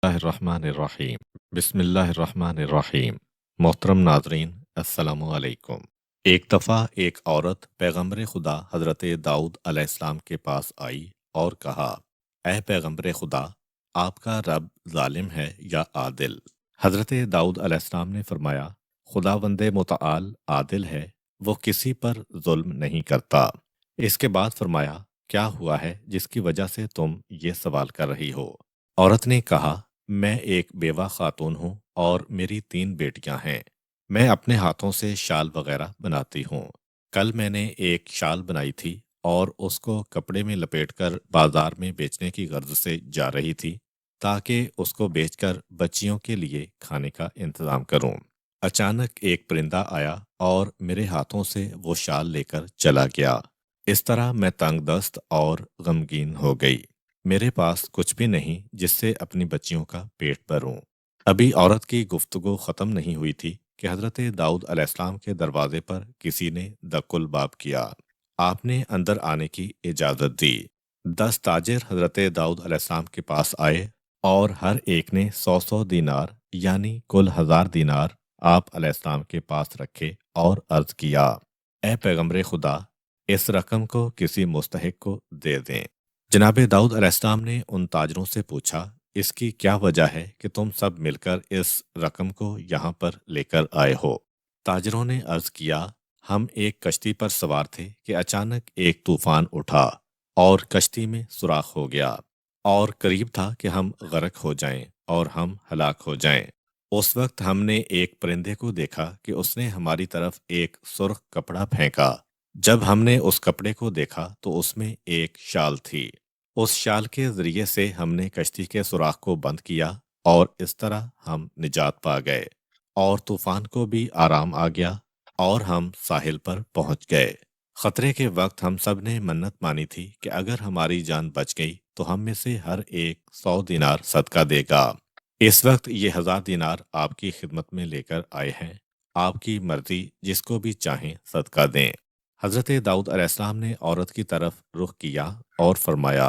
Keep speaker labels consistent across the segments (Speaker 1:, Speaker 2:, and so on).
Speaker 1: बिस्मिल्लाहिर्रहमानिर्रहीम। बिस्मिल्लाहिर्रहमानिर्रहीम। मोहतरम नाजरीन, अस्सलामु अलैकुम। एक दफ़ा एक औरत पैगंबर खुदा हज़रत दाऊद अलैहिस्सलाम के पास आई और कहा, ऐ पैगंबर खुदा, आपका रब जालिम है या आदिल? हज़रत दाऊद अलैहिस्सलाम ने फरमाया, खुदावंदे मुतआल आदिल है, वो किसी पर जुल्म नहीं करता। इसके बाद फरमाया, क्या हुआ है जिसकी वजह से तुम ये सवाल कर रही हो? औरत ने कहा, मैं एक बेवा खातून हूँ और मेरी 3 बेटियां हैं। मैं अपने हाथों से शाल वगैरह बनाती हूँ। कल मैंने एक शाल बनाई थी और उसको कपड़े में लपेटकर बाजार में बेचने की गर्ज से जा रही थी, ताकि उसको बेचकर बच्चियों के लिए खाने का इंतजाम करूं। अचानक एक परिंदा आया और मेरे हाथों से वो शाल लेकर चला गया। इस तरह मैं तंगदस्त और गमगीन हो गई। मेरे पास कुछ भी नहीं जिससे अपनी बच्चियों का पेट भरूं। अभी औरत की गुफ्तगू खत्म नहीं हुई थी कि हजरत दाऊद अलैहिस्सलाम के दरवाजे पर किसी ने दकुल बाब किया। आपने अंदर आने की इजाजत दी। 10 ताजिर हजरत दाऊद अलैहिस्सलाम के पास आए और हर एक ने 100 दीनार यानी कुल 1000 दीनार आप अलैहिस्सलाम के पास रखे और अर्ज किया, ए पैगंबरे खुदा, इस रकम को किसी मुस्तहिक को दे दें। जनाब दाऊद अलैहिस्सलाम ने उन ताजरों से पूछा, इसकी क्या वजह है कि तुम सब मिलकर इस रकम को यहाँ पर लेकर आए हो? ताजरों ने अर्ज किया, हम एक कश्ती पर सवार थे कि अचानक एक तूफान उठा और कश्ती में सुराख हो गया और करीब था कि हम गर्क हो जाएं और हम हलाक हो जाएं। उस वक्त हमने एक परिंदे को देखा कि उसने हमारी तरफ एक सुर्ख कपड़ा फेंका। जब हमने उस कपड़े को देखा तो उसमें एक शाल थी। उस शाल के जरिए से हमने कश्ती के सुराख को बंद किया और इस तरह हम निजात पा गए और तूफान को भी आराम आ गया और हम साहिल पर पहुंच गए। खतरे के वक्त हम सब ने मन्नत मानी थी कि अगर हमारी जान बच गई तो हम में से हर एक 100 दीनार सदका देगा। इस वक्त ये 1000 दीनार आपकी खिदमत में लेकर आए हैं। आपकी मर्जी, जिसको भी चाहें सदका दें। हजरत दाऊद अलैहिस्सलाम ने औरत की तरफ रुख किया और फरमाया,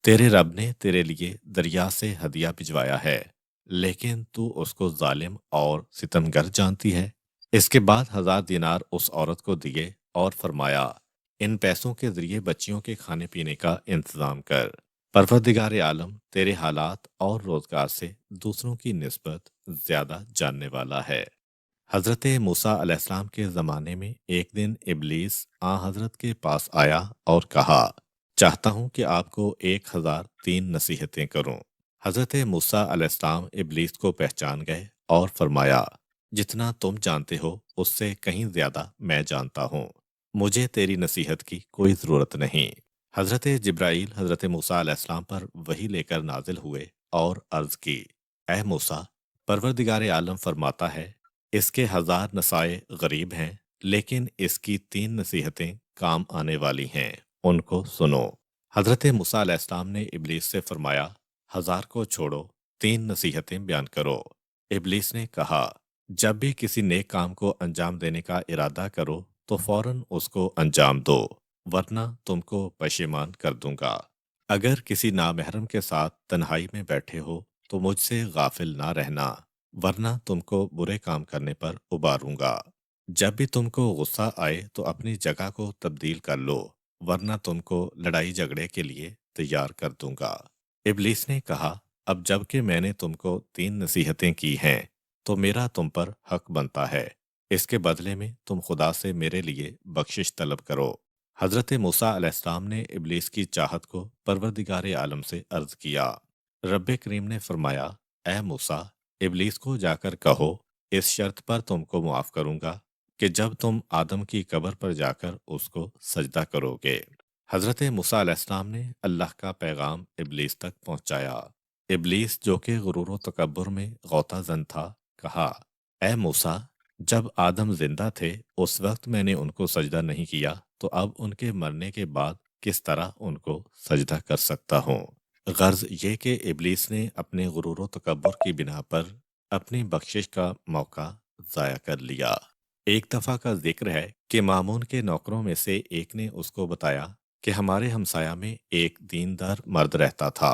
Speaker 1: तेरे रब ने तेरे लिए दरिया से हदिया भिजवाया है, लेकिन तू उसको जालिम और सितमगर जानती है। इसके बाद 1000 दीनार उस औरत को दिए और फरमाया, इन पैसों के जरिए बच्चियों के खाने पीने का इंतजाम कर। परवरदिगार आलम तेरे हालात और रोजगार से दूसरों की निस्बत ज्यादा जानने वाला है। हजरत मूसा अलैहिस्सलाम के ज़माने में एक दिन इबलीस आ हजरत के पास आया और कहा, चाहता हूँ कि आपको 1003 नसीहतें करूँ। हजरत मूसा अलैहिस्सलाम इबलीस को पहचान गए और फरमाया, जितना तुम जानते हो उससे कहीं ज्यादा मैं जानता हूँ। मुझे तेरी नसीहत की कोई ज़रूरत नहीं। हजरत जिब्राईल हजरत मूसा अलैहिस्सलाम पर वही लेकर नाजिल हुए और अर्ज की, ए मूसा, परवरदिगार आलम फरमाता है, इसके 1000 नसाए गरीब हैं, लेकिन इसकी 3 नसीहतें काम आने वाली हैं, उनको सुनो। हजरत मूसा अलैहिस्सलाम ने इबलीस से फरमाया, 1000 को छोड़ो, 3 नसीहतें बयान करो। इबलीस ने कहा, जब भी किसी नेक काम को अंजाम देने का इरादा करो तो फौरन उसको अंजाम दो, वरना तुमको पशेमान कर दूंगा। अगर किसी नामहरम के साथ तन्हाई में बैठे हो तो मुझसे गाफिल ना रहना, वरना तुमको बुरे काम करने पर उबारूंगा। जब भी तुमको गुस्सा आए तो अपनी जगह को तब्दील कर लो, वरना तुमको लड़ाई झगड़े के लिए तैयार कर दूंगा। इबलीस ने कहा, अब जबकि मैंने तुमको 3 नसीहतें की हैं तो मेरा तुम पर हक बनता है। इसके बदले में तुम खुदा से मेरे लिए बख्शिश तलब करो। हजरत मूसा अलैहिस्सलाम ने इबलीस की चाहत को परवरदिगार आलम से अर्ज किया। रब्बे करीम ने फरमाया, ए मूसा, इबलीस को जाकर कहो, इस शर्त पर तुमको मुआफ करूंगा कि जब तुम आदम की कब्र पर जाकर उसको सजदा करोगे। हजरत मूसा अलैहिस्सलाम ने अल्लाह का पैगाम इबलीस तक पहुंचाया। इबलीस, जो कि गुरूर व तकब्बुर में गौता जन था, कहा, ए मूसा, जब आदम जिंदा थे उस वक्त मैंने उनको सजदा नहीं किया, तो अब उनके मरने के बाद किस तरह उनको सजदा कर सकता हूँ? गर्ज ये कि इबलीस ने अपने गुरूर व तकब्बुर की बिना पर अपनी बख्शिश का मौका ज़ाया कर लिया। एक दफ़ा का जिक्र है कि मामून के नौकरों में से एक ने उसको बताया कि हमारे हमसाया में एक दीनदार मर्द रहता था।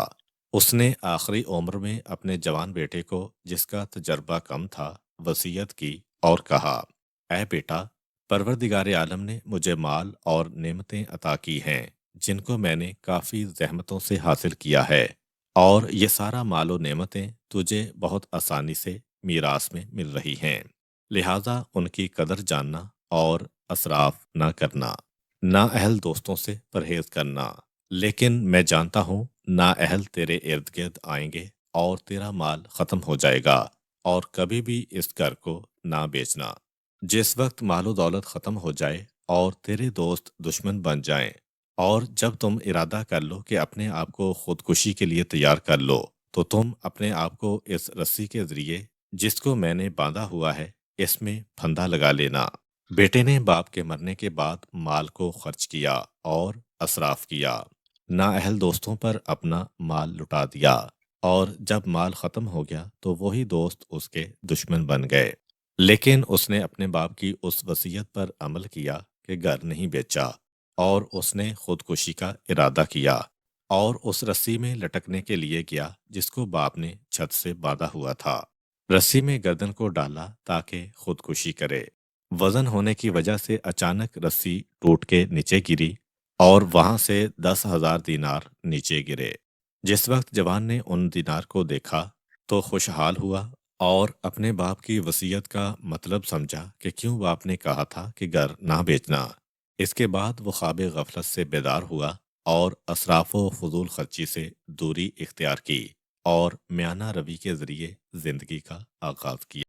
Speaker 1: اس نے آخری عمر میں اپنے جوان بیٹے کو، جس کا تجربہ کم تھا، وصیت کی اور کہا: اے بیٹا، پروردگار عالم نے مجھے مال اور نعمتیں عطا کی ہیں جن کو میں نے کافی زحمتوں سے حاصل کیا ہے، اور یہ سارا مال و نعمتیں تجھے بہت آسانی سے میراث میں مل رہی ہیں، لہٰذا ان کی قدر جاننا اور اسراف نہ کرنا، نااہل دوستوں سے پرہیز کرنا۔ لیکن میں جانتا ہوں نااہل تیرے ارد گرد آئیں گے اور تیرا مال ختم ہو جائے گا، اور کبھی بھی اس گھر کو نہ بیچنا۔ جس وقت مال و دولت ختم ہو جائے اور تیرے دوست دشمن بن جائیں، اور جب تم ارادہ کر لو کہ اپنے آپ کو خودکشی کے لیے تیار کر لو، تو تم اپنے آپ کو اس رسی کے ذریعے جس کو میں نے باندھا ہوا ہے اس میں پھندا لگا لینا۔ بیٹے نے باپ کے مرنے کے بعد مال کو خرچ کیا اور اسراف کیا، نااہل دوستوں پر اپنا مال لٹا دیا، اور جب مال ختم ہو گیا تو وہی دوست اس کے دشمن بن گئے۔ لیکن اس نے اپنے باپ کی اس وصیت پر عمل کیا کہ گھر نہیں بیچا، اور اس نے خودکشی کا ارادہ کیا اور اس رسی میں لٹکنے کے لیے گیا جس کو باپ نے چھت سے باندھا ہوا تھا۔ رسی میں گردن کو ڈالا تاکہ خودکشی کرے۔ وزن ہونے کی وجہ سے اچانک رسی ٹوٹ کے نیچے گری، اور وہاں سے 10,000 دینار نیچے گرے۔ جس وقت جوان نے ان دینار کو دیکھا تو خوشحال ہوا، اور اپنے باپ کی وصیت کا مطلب سمجھا کہ کیوں باپ نے کہا تھا کہ گھر نہ بیچنا۔ اس کے بعد وہ خواب غفلت سے بیدار ہوا اور اسراف و فضول خرچی سے دوری اختیار کی، اور میانہ روی کے ذریعے زندگی کا آغاز کیا۔